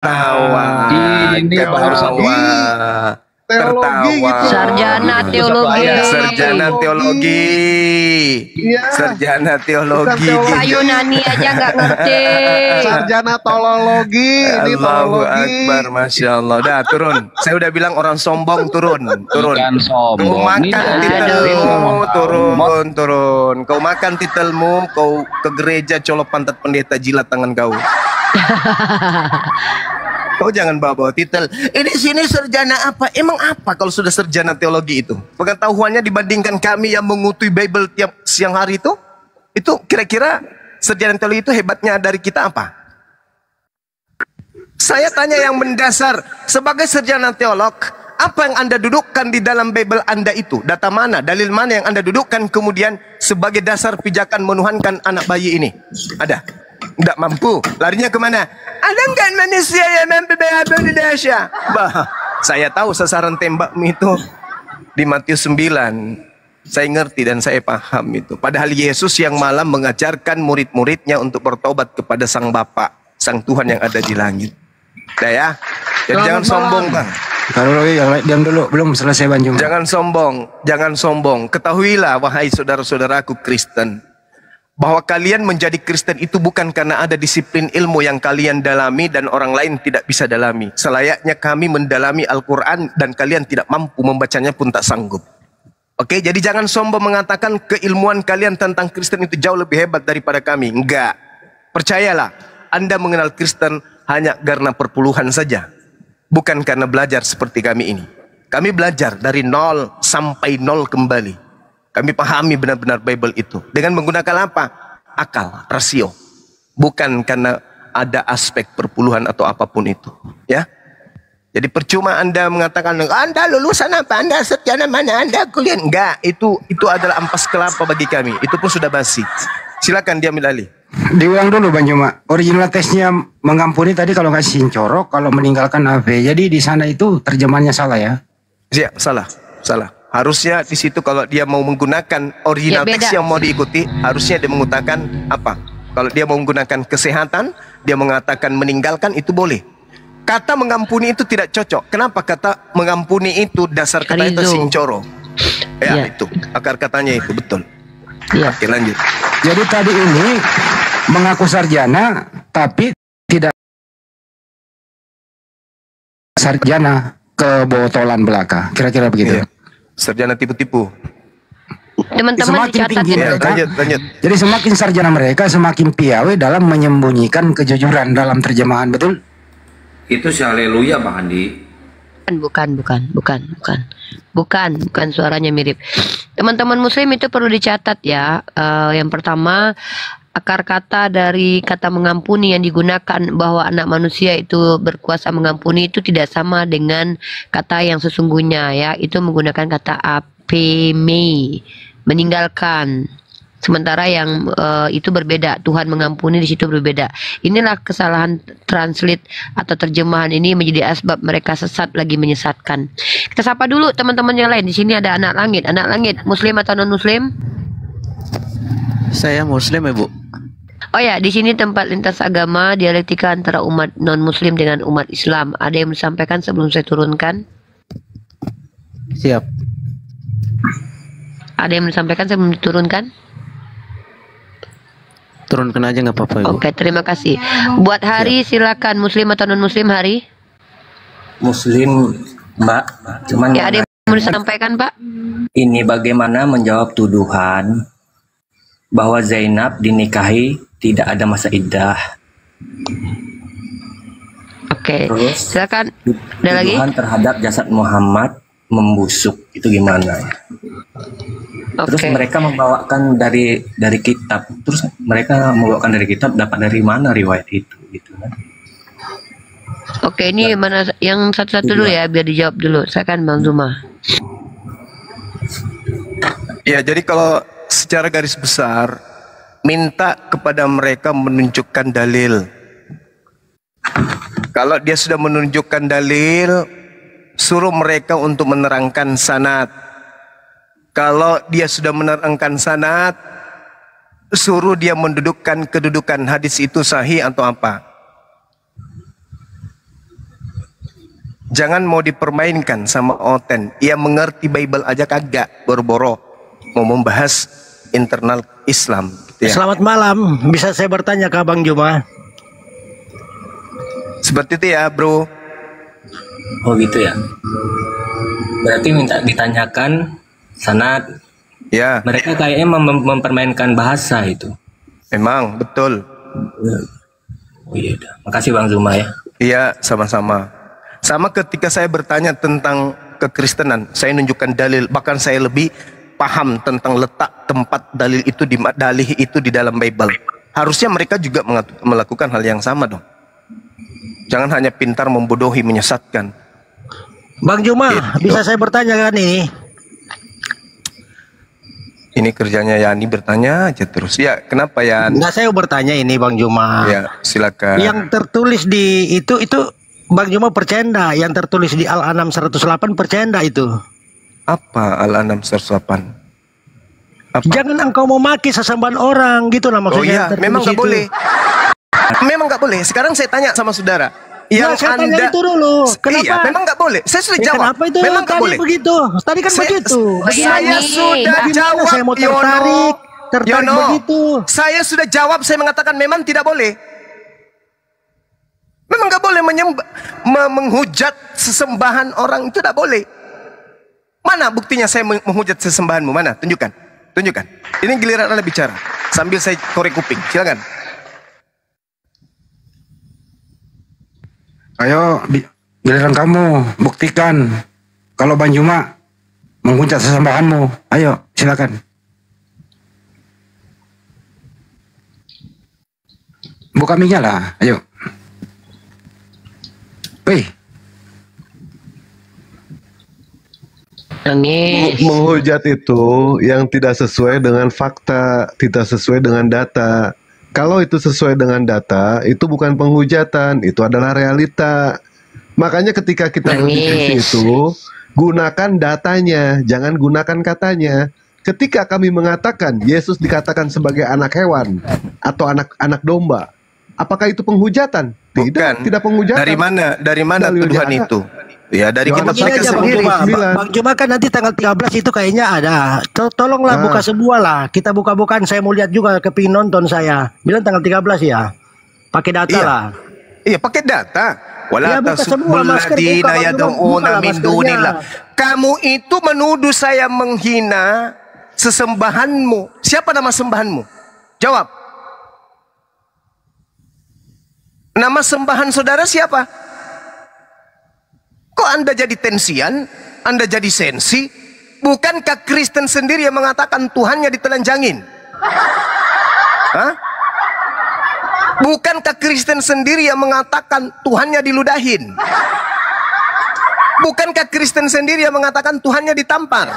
Tertawa, Ini baru teologi gitu. Sarjana teologi. Sarjana teologi. Iya. Sarjana teologi. Bukan Pak Yunani aja nggak ngerti. Sarjana tolologi, ini Allahu tolologi. Akbar, Masya Allah. Dah turun. Saya udah bilang orang sombong turun. Bukan Kau sombong. makan Ini titelmu, Muhammad. turun. Kau makan titelmu, kau ke gereja colok pantat pendeta, jilat tangan kau. Kau jangan bawa-bawa titel. Ini sini sarjana apa? Emang apa kalau sudah sarjana teologi itu? Pengetahuannya dibandingkan kami yang mengutui Bible tiap siang hari itu? Itu kira-kira sarjana teologi itu hebatnya dari kita apa? Saya tanya yang mendasar. Sebagai sarjana teolog, apa yang Anda dudukkan di dalam Bible Anda itu? Data mana? Dalil mana yang Anda dudukkan kemudian sebagai dasar pijakan menuhankan anak bayi ini? Ada? Tidak mampu. Larinya kemana? Ada nggak manusia yang mampu berhabis di Indonesia? Bah, saya tahu sasaran tembakmu itu di Matius 9. Saya ngerti dan saya paham itu. Padahal Yesus yang malam mengajarkan murid-muridnya untuk bertobat kepada Sang Bapa, Sang Tuhan yang ada di langit. Dah ya. Jadi jangan sombong, Bang. Kalau lagi diam dulu, belum selesai Banjung. Jangan sombong. Ketahuilah wahai saudara-saudaraku Kristen, bahwa kalian menjadi Kristen itu bukan karena ada disiplin ilmu yang kalian dalami dan orang lain tidak bisa dalami. Selayaknya kami mendalami Al-Quran dan kalian tidak mampu membacanya pun tak sanggup. Oke, jadi jangan sombong mengatakan keilmuan kalian tentang Kristen itu jauh lebih hebat daripada kami. Enggak. Percayalah, Anda mengenal Kristen hanya karena perpuluhan saja. Bukan karena belajar seperti kami ini. Kami belajar dari 0 sampai 0 kembali. Kami pahami benar-benar Bible itu. Dengan menggunakan apa? Akal, rasio. Bukan karena ada aspek perpuluhan atau apapun itu. Ya. Jadi percuma Anda mengatakan, Anda lulusan apa? Anda sarjana mana? Anda kuliah? Enggak. Itu adalah ampas kelapa bagi kami. Itu pun sudah basi. Silakan dia alih. Diulang dulu Banjuma. Original teksnya mengampuni tadi kalau nggak sincorok, kalau meninggalkan AV. Jadi di sana itu terjemahannya salah ya? Iya, salah. Harusnya di situ kalau dia mau menggunakan original teks yang mau diikuti, harusnya dia mengatakan apa? Kalau dia mau menggunakan kesehatan, dia mengatakan meninggalkan, itu boleh. Kata mengampuni itu tidak cocok. Kenapa kata mengampuni itu dasar kata itu sincoro? Ya, itu akar katanya itu betul. Ya. Oke, lanjut. Jadi tadi ini mengaku sarjana tapi tidak sarjana, kebotolan belaka. Kira-kira begitu. Iya. Sarjana tipu-tipu. Teman-teman dicatat ya. Lanjut. Jadi semakin sarjana mereka semakin piawai dalam menyembunyikan kejujuran dalam terjemahan, betul? Itu si haleluya Bang Andi. Bukan, suaranya mirip. Teman-teman muslim itu perlu dicatat ya. Yang pertama, akar kata dari kata mengampuni yang digunakan bahwa anak manusia itu berkuasa mengampuni itu tidak sama dengan kata yang sesungguhnya ya. Itu menggunakan kata apeme, meninggalkan. Sementara yang itu berbeda, Tuhan mengampuni di situ berbeda. Inilah kesalahan translate atau terjemahan ini menjadi asbab mereka sesat lagi menyesatkan. Kita sapa dulu teman-teman yang lain. Di sini ada anak langit, muslim atau non muslim? Saya muslim ya Bu. Oh ya, di sini tempat lintas agama, dialektika antara umat non muslim dengan umat Islam. Ada yang disampaikan sebelum saya turunkan? Siap. Ada yang disampaikan sebelum diturunkan? Turunkan aja nggak apa-apa Ibu. Oke, terima kasih. Buat Hari silakan, muslim atau non muslim Hari? Muslim Mbak, cuman ya, ada yang mau disampaikan Pak? Ini bagaimana menjawab tuduhan bahwa Zainab dinikahi tidak ada masa iddah. Oke, terus silakan. Ada lagi? Tuduhan terhadap jasad Muhammad membusuk, itu gimana? Terus mereka membawakan dari kitab. Terus mereka membawakan dari kitab, dapat dari mana riwayat itu gitu kan? Oke, ini mana yang satu-satu dulu ya biar dijawab dulu. Saya kan Bang Zuma. Ya, jadi kalau secara garis besar minta kepada mereka menunjukkan dalil. Kalau dia sudah menunjukkan dalil, suruh mereka untuk menerangkan sanad. Kalau dia sudah menerangkan sanad, suruh dia mendudukkan kedudukan hadis itu sahih atau apa. Jangan mau dipermainkan sama Oten. Ia mengerti Bible aja kagak, boro-boro mau membahas internal Islam. Gitu ya. Selamat malam, bisa saya bertanya ke Abang Juma? Seperti itu ya, bro. Oh gitu ya. Berarti minta ditanyakan sanad. Ya. Mereka kayaknya mempermainkan bahasa itu. Memang betul. Oh iya, makasih Bang Zuma ya. Iya, sama-sama. Sama ketika saya bertanya tentang kekristenan, saya nunjukkan dalil, bahkan saya lebih paham tentang letak tempat dalil itu di dalam Bible. Harusnya mereka juga melakukan hal yang sama dong. Jangan hanya pintar membodohi, menyesatkan. Bang Juma, Gitu. bisa saya bertanya kan ini? Ini kerjanya Yani bertanya aja terus. Ya, kenapa ya? Enggak, saya bertanya ini Bang Juma. Ya, silakan. Yang tertulis di itu Bang Juma percaya enggak? Yang tertulis di Al-An'am 108 percaya enggak itu? Apa Al-An'am 108? Apa? Jangan engkau memaki sesembahan orang gitu lah Oh maksudnya. iya, memang nggak boleh. Memang nggak boleh. Sekarang saya tanya sama saudara. Yang saya tanya Anda itu dulu. Kenapa? Iya, memang nggak boleh. Saya sudah Ya, jawab. kenapa itu Memang nggak tadi boleh. begitu? Tadi kan begitu. Saya sudah Bagaimana jawab, saya mau tertarik Yono. begitu. Saya sudah jawab. Saya mengatakan memang tidak boleh. Memang nggak boleh menghujat sesembahan orang, itu tidak boleh. Mana buktinya saya menghujat sesembahanmu? Mana? Tunjukkan. Tunjukkan. Ini giliran Anda bicara sambil saya korek kuping. Silakan. Ayo, giliran kamu buktikan kalau Bang Juma menghujat sesembahanmu. Ayo, silakan. Buka mic-nya lah, ayo. Wih, menghujat itu yang tidak sesuai dengan fakta, tidak sesuai dengan data. Kalau itu sesuai dengan data, itu bukan penghujatan, itu adalah realita. Makanya ketika kita berdiskusi itu, gunakan datanya, jangan gunakan katanya. Ketika kami mengatakan Yesus dikatakan sebagai anak hewan atau anak domba, apakah itu penghujatan? Tidak, tidak penghujatan. Dari mana tuduhan itu? Ya, dari kitab Begini aja Bang Juma. Bang Juma kan nanti tanggal 13 itu kayaknya ada. Tolonglah buka sebuah lah. Kita buka-bukaan, saya mau lihat juga, kepingin nonton saya. Bilang tanggal 13 ya. Pakai data lah. Iya, pakai data. Wala buka semua, masker buka, tasubbuladina Bang Juma, yad'una buka min maskernya. dunillah. Kamu itu menuduh saya menghina sesembahanmu. Siapa nama sembahanmu? Jawab. Nama sembahan saudara siapa? Kok Anda jadi tensian? Anda jadi sensi? Bukankah Kristen sendiri yang mengatakan Tuhannya ditelanjangin? Hah? Bukankah Kristen sendiri yang mengatakan Tuhannya diludahin? Bukankah Kristen sendiri yang mengatakan Tuhannya ditampar?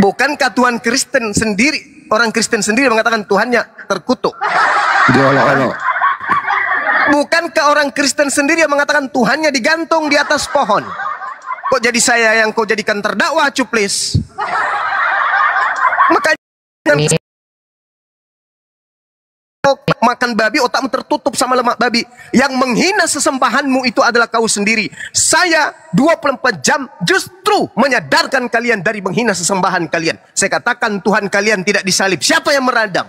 Bukankah Tuhan Kristen sendiri, orang Kristen sendiri mengatakan Tuhannya terkutuk? diolok-olok. Bukankah orang Kristen sendiri yang mengatakan Tuhannya digantung di atas pohon? Kok jadi saya yang kau jadikan terdakwa, cuplis? Makanya makan babi, otakmu tertutup sama lemak babi. Yang menghina sesembahanmu itu adalah kau sendiri. Saya 24 jam justru menyadarkan kalian dari menghina sesembahan kalian. Saya katakan Tuhan kalian tidak disalib. Siapa yang meradang?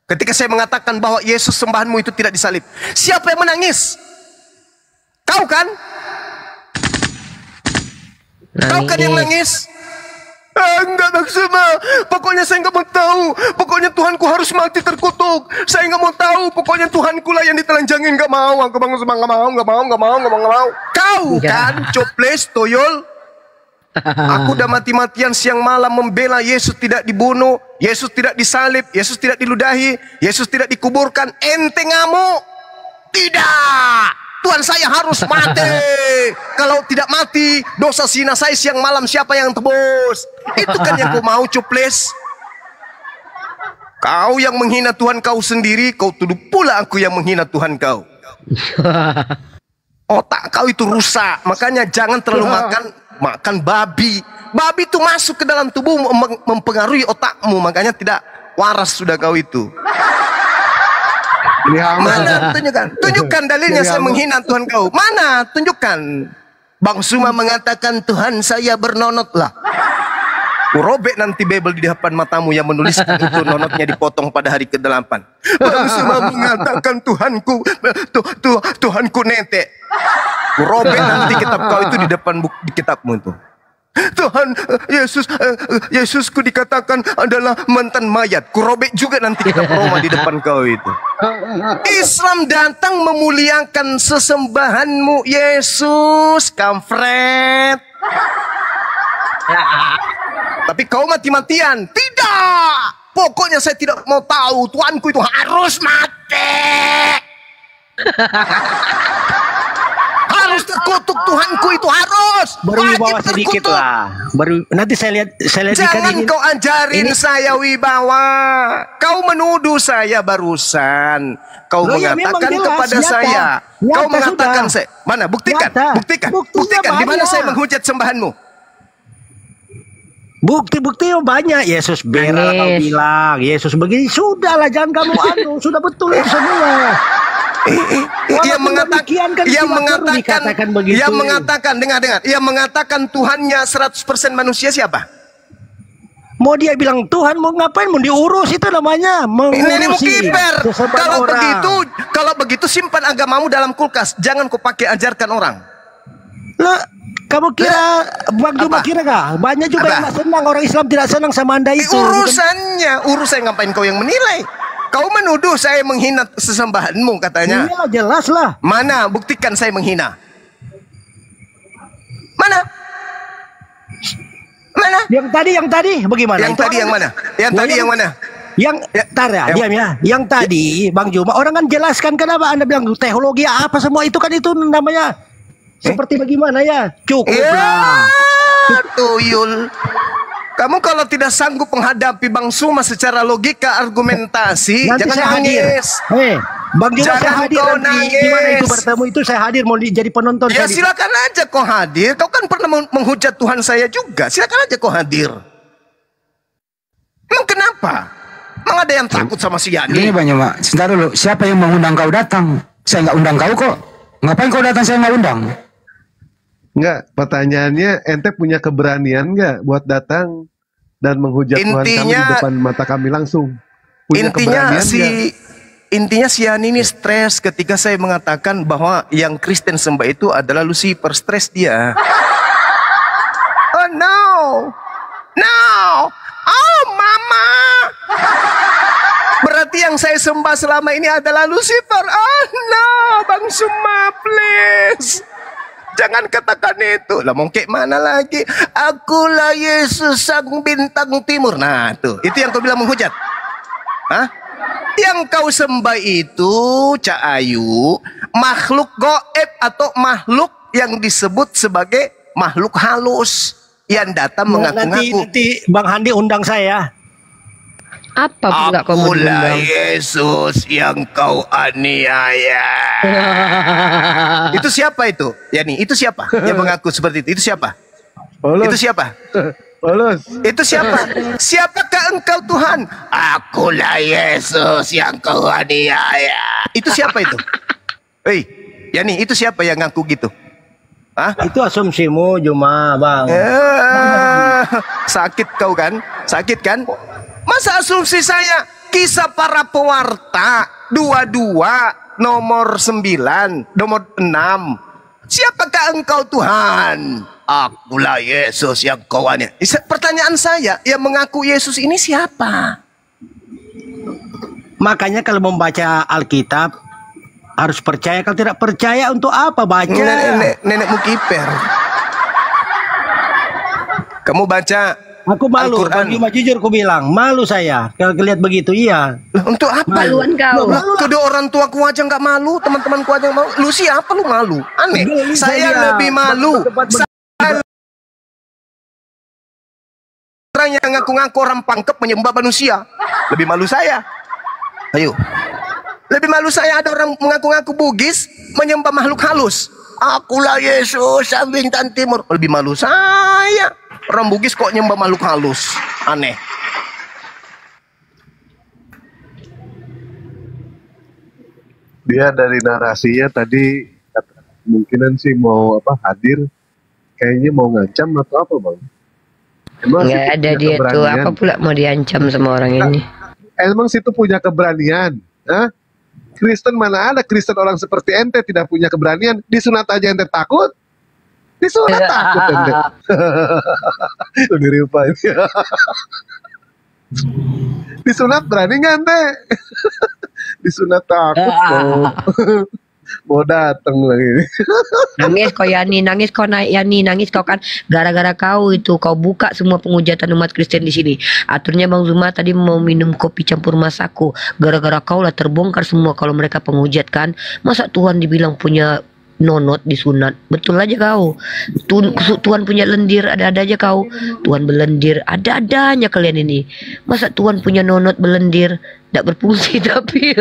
Ketika saya mengatakan bahwa Yesus sembahanmu itu tidak disalib, siapa yang menangis? Kau kan? Kau kan yang nangis? Enggak maksudnya. Pokoknya saya enggak mau tahu. Pokoknya Tuhanku harus mati terkutuk. Saya enggak mau tahu. Pokoknya Tuhanku lah yang ditelanjangin. Enggak mau. Enggak mau. Kau kan, coples, toyol. Aku udah mati-matian siang malam membela Yesus tidak dibunuh, Yesus tidak disalib, Yesus tidak diludahi, Yesus tidak dikuburkan. Ente ngamuk? Tidak. Tuhan saya harus mati. Kalau tidak mati, dosa zina saya siang malam siapa yang tebus? Itu kan yang kau mau, cuples. Kau yang menghina Tuhan kau sendiri, kau tuduh pula aku yang menghina Tuhan kau. Otak kau itu rusak. Makanya jangan terlalu makan babi. Babi itu masuk ke dalam tubuh, mempengaruhi otakmu. Makanya tidak waras sudah kau itu. Mana? Tunjukkan dalilnya saya menghina Tuhan kau. Mana? Tunjukkan. Bang Suma mengatakan Tuhan saya bernonot lah. Robek nanti Bible di depan matamu yang menuliskan itu nonotnya dipotong pada hari ke-8. Bang Suma mengatakan Tuhanku, Tuhanku netek. Robek nanti kitab kau itu di depan di kitabmu itu. Tuhan Yesusku dikatakan adalah mantan mayat. Kurobek juga nanti kitab Roma di depan kau itu. Islam datang memuliakan sesembahanmu Yesus, kampret. Tapi kau mati-matian. Tidak. Pokoknya saya tidak mau tahu. Tuhanku itu harus mati. Harus terkutuk, Tuhanku itu harus. Berwibawa sedikit lah. Nanti saya lihat Jangan kau ajarin saya wibawa. Kau menuduh saya barusan. Kau mengatakan kepada saya. Kau mengatakan saya. Mana? Buktikan. Buktikan. Di mana saya menghujat sembahanmu? Bukti-bukti banyak. Yesus bela kau bilang. Yesus begini. Sudahlah, jangan kamu sudah betul itu semua. Ia mengatakan dengar. Ia mengatakan Tuhannya 100% manusia siapa? Mau dia bilang Tuhan mau ngapain? Mau diurus, itu namanya Nenek kiper. Kalau begitu simpan agamamu dalam kulkas. Jangan kau pakai ajarkan orang. Lah, kamu kira Bang Juma kira gak? Banyak juga yang gak senang, orang Islam tidak senang sama Anda itu. Urusan ngapain kau yang menilai? Kau menuduh saya menghina sesembahanmu katanya. Iya, jelas lah. Mana? Buktikan saya menghina. Mana? Yang tadi bagaimana? Yang tadi yang mana? Diam ya. Yang tadi Bang Juma, orang kan jelaskan kenapa Anda bilang teologi apa semua itu kan itu namanya seperti bagaimana ya? Cukuplah. Tuyul. Kamu kalau tidak sanggup menghadapi Bang Suma secara logika argumentasi, nanti jangan nangis. Bang Juma saya hadir nanti. Di mana itu bertemu itu saya hadir mau jadi penonton. Ya silakan aja kau hadir. Kau kan pernah menghujat Tuhan saya juga. Silakan aja kau hadir. Emang kenapa? Emang ada yang takut sama si Yani? Ini Bang Juma, sebentar dulu. Siapa yang mengundang kau datang? Saya nggak undang kau kok. Ngapain kau datang? Saya nggak undang. Enggak, pertanyaannya ente punya keberanian enggak buat datang dan menghujat Tuhan kami di depan mata kami langsung? Punya intinya si Yani ini stres ketika saya mengatakan bahwa yang Kristen sembah itu adalah Lucifer. Stres dia. Oh no. Oh mama. Berarti yang saya sembah selama ini adalah Lucifer. Oh no, Bang Suma please. Jangan katakan itu. Lah mau kayak mana lagi? Akulah Yesus sang bintang timur. Nah tuh, itu yang kau bilang menghujat. Hah? Yang kau sembah itu, Cak Ayu, makhluk goib atau makhluk yang disebut sebagai makhluk halus yang datang mengaku-ngaku. Nanti Bang Handi undang saya. Apa pula kau mengundang? Akulah Yesus yang kau aniaya. Itu siapa itu? Yani, itu siapa yang mengaku seperti itu? Itu siapa? Polos. Itu siapa? Polos. Itu siapa? Siapakah engkau Tuhan? Akulah Yesus yang kau aniaya. Itu siapa itu? Hei, Yani, itu siapa yang ngaku gitu? Hah? Itu asumsimu Juma, Bang. Sakit kau kan? Sakit kan? Masa asumsi saya? Kisah para pewarta 22 nomor 9 nomor 6. Siapakah engkau Tuhan? Akulah Yesus yang kau aniaya. Pertanyaan saya, yang mengaku Yesus ini siapa? Makanya kalau membaca Alkitab harus percaya. Kalau tidak percaya untuk apa baca? Nenekmu kiper. Kamu baca. Aku malu, Bang Juma jujur aku bilang, malu saya kalau lihat begitu, iya. Untuk apa? Maluan kau. Kedua orang tuaku aja nggak malu, teman-temanku aja malu. Lu siapa lu malu? Aneh. Saya lebih malu. Orang yang ngaku-ngaku orang pangkep menyembah manusia, lebih malu saya. Ayo. Lebih malu saya ada orang mengaku-ngaku Bugis menyembah makhluk halus. Akulah Yesus sang bintang timur. Lebih malu saya. Orang Bugis kok nyembah makhluk halus. Aneh. Dia dari narasinya tadi kemungkinan sih mau hadir, kayaknya mau ngancam atau apa bang? Emang nggak ada dia tuh, apa pula mau diancam sama orang ini? Emang situ punya keberanian? Hah? Kristen mana ada Kristen orang seperti ente tidak punya keberanian? Disunat aja ente takut? Disunat takut ente. Lebih rupa ini. Disunat berani nggak ente? Disunat takut mau datang lagi. Nangis kau Yani, nangis kau Yani, nangis kau kan gara-gara kau itu kau buka semua penghujatan umat Kristen di sini. Aturnya Bang Zuma tadi mau minum kopi campur masaku, gara-gara kau lah terbongkar semua kalau mereka penghujat kan. Masa Tuhan dibilang punya nonot disunat? Betul aja kau. Tuhan punya lendir, ada-ada aja kau. Tuhan belendir, ada-adanya kalian ini. Masa Tuhan punya nonot belendir, tidak berfungsi tapi